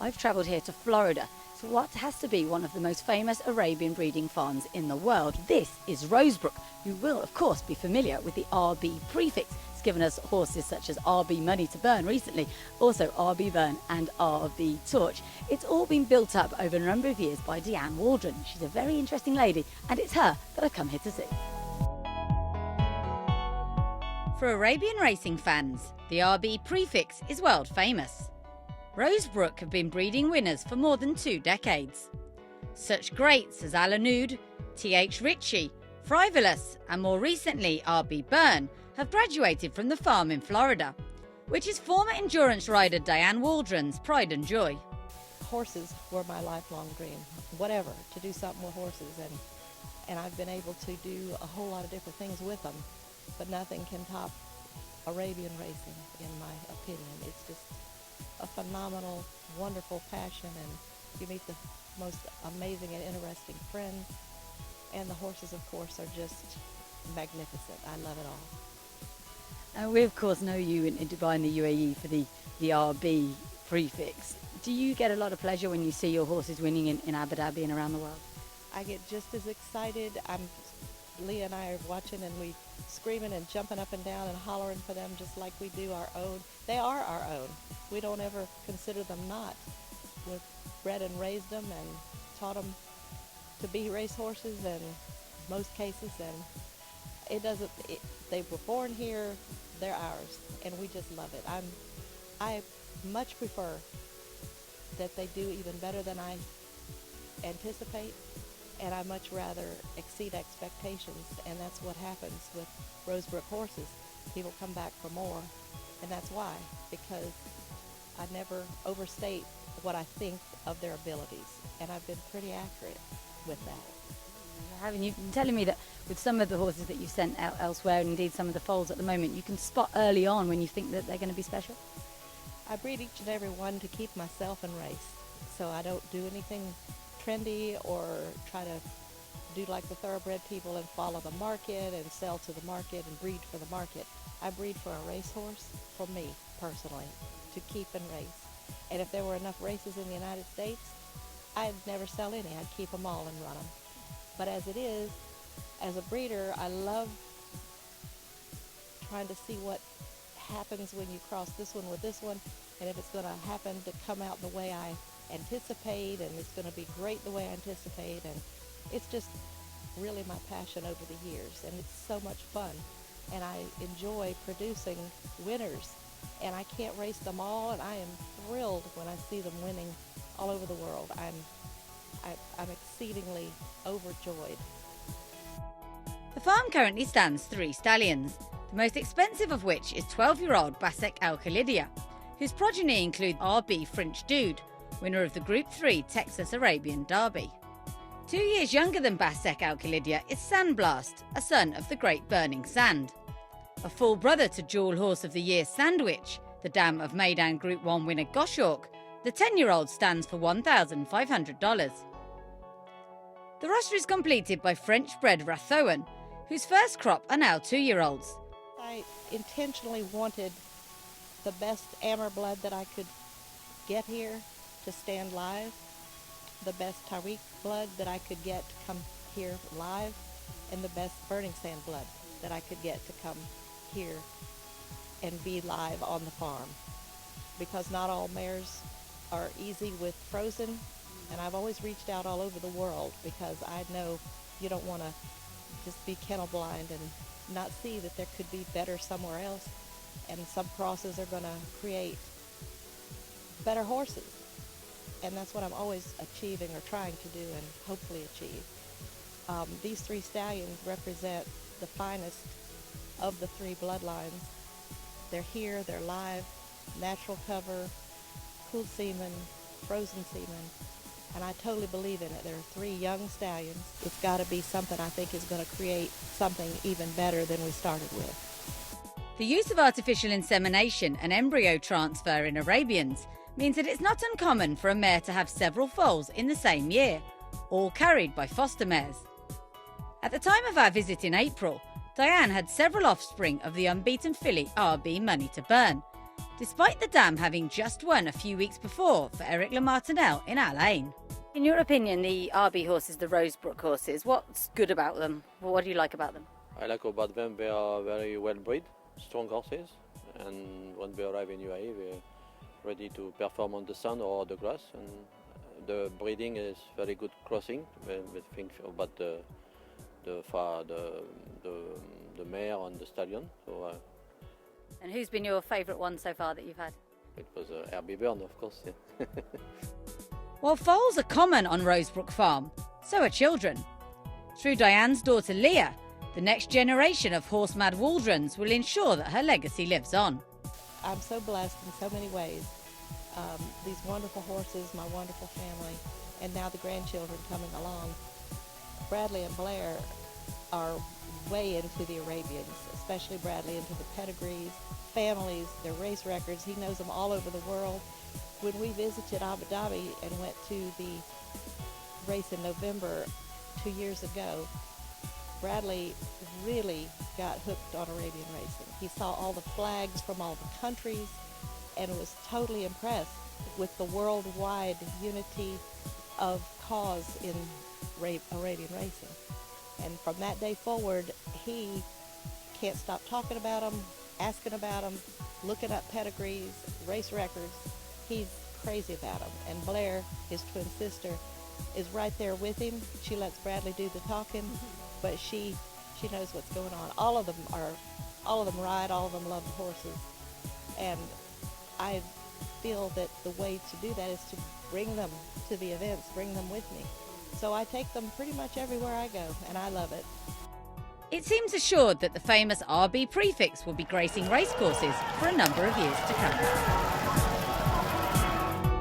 I've travelled here to Florida to what has to be one of the most famous Arabian breeding farms in the world. This is Rosebrook. You will, of course, be familiar with the RB prefix. It's given us horses such as RB Money to Burn recently, also RB Burn and RB Torch. It's all been built up over a number of years by Dianne Waldron. She's a very interesting lady, and it's her that I've come here to see. For Arabian racing fans, the RB prefix is world famous. Rosebrook have been breeding winners for more than 2 decades. Such greats as Alanud, T.H. Ritchie, Frivolous and more recently RB Burn have graduated from the farm in Florida, which is former endurance rider Dianne Waldron's pride and joy. Horses were my lifelong dream, whatever, to do something with horses, and I've been able to do a whole lot of different things with them, but nothing can top Arabian racing in my opinion. It's just a phenomenal, wonderful passion, and you meet the most amazing and interesting friends, and the horses, of course, are just magnificent. I love it all. And we, of course, know you in Dubai and the UAE for the RB prefix. Do you get a lot of pleasure when you see your horses winning in Abu Dhabi and around the world? I get just as excited. Leah and I are watching, and we screaming and jumping up and down and hollering for them just like we do our own. They are our own. We don't ever consider them not. We've bred and raised them and taught them to be racehorses in most cases, and they were born here, they're ours, and we just love it. I much prefer that they do even better than I anticipate, and I much rather exceed expectations, and that's what happens with Rosebrook horses. People come back for more, and that's why, because I never overstate what I think of their abilities, and I've been pretty accurate with that. Having you telling me that with some of the horses that you've sent out elsewhere, and indeed some of the foals at the moment, you can spot early on when you think that they're going to be special? I breed each and every one to keep myself in race, so I don't do anything trendy or try to do like the thoroughbred people and follow the market and sell to the market and breed for the market. I breed for a racehorse, for me personally, to keep in race. And if there were enough races in the United States, I'd never sell any. I'd keep them all and run them. But as it is, as a breeder, I love trying to see what happens when you cross this one with this one, and if it's going to happen to come out the way I anticipate, and it's going to be great the way I anticipate, and it's just really my passion over the years, and it's so much fun, and I enjoy producing winners, and I can't race them all, and I am thrilled when I see them winning all over the world. I'm exceedingly overjoyed. The farm currently stands 3 stallions, the most expensive of which is 12-year-old Basek Al Khalidia, whose progeny include RB French Dude, winner of the Group 3 Texas Arabian Derby. 2 years younger than Basek Al Khalidia is Sandblast, a son of the Great Burning Sand. A full brother to Dual Horse of the Year Sandwich, the dam of Maidan Group 1 winner Goshawk, the 10-year-old stands for $1,500. The roster is completed by French-bred Rathoan, whose first crop are now 2-year-olds. I intentionally wanted the best Ammer blood that I could get here to stand live, the best Tariq blood that I could get to come here live, and the best Burning Sand blood that I could get to come here and be live on the farm. Because not all mares are easy with frozen, and I've always reached out all over the world because I know you don't want to just be kennel blind and not see that there could be better somewhere else, and some crosses are going to create better horses, and that's what I'm always achieving or trying to do and hopefully achieve. These 3 stallions represent the finest of the 3 bloodlines. They're here, they're live, natural cover, cool semen, frozen semen, and I totally believe in it. There are 3 young stallions. It's got to be something I think is going to create something even better than we started with. The use of artificial insemination and embryo transfer in Arabians means that it's not uncommon for a mare to have several foals in the same year, all carried by foster mares. At the time of our visit in April, Dianne had several offspring of the unbeaten filly RB Money to Burn, despite the dam having just won a few weeks before for Eric LeMartinel in Alain. In your opinion, the RB horses, the Rosebrook horses, what's good about them? What do you like about them? I like about them, they are very well bred, strong horses, and when they arrive in UAE, they're ready to perform on the sand or the grass. And the breeding is very good crossing. We think about the mare and the stallion. So, and who's been your favourite one so far that you've had? it was RB Arabians, of course. Yeah. While foals are common on Rosebrook Farm, so are children. Through Dianne's daughter Leah, the next generation of horse-mad Waldrons will ensure that her legacy lives on. I'm so blessed in so many ways. These wonderful horses, my wonderful family, and now the grandchildren coming along. Bradley and Blair are way into the Arabians, especially Bradley, into the pedigrees, families, their race records. He knows them all over the world. When we visited Abu Dhabi and went to the race in November 2 years ago, Bradley really got hooked on Arabian racing. He saw all the flags from all the countries and was totally impressed with the worldwide unity of cause in Arabian racing. And from that day forward, he can't stop talking about them, asking about them, looking up pedigrees, race records. He's crazy about them. And Blair, his twin sister, is right there with him. She lets Bradley do the talking, but she knows what's going on. All of them ride, all of them love the horses. And I feel that the way to do that is to bring them to the events, bring them with me. So I take them pretty much everywhere I go, and I love it. It seems assured that the famous RB prefix will be gracing racecourses for a number of years to come.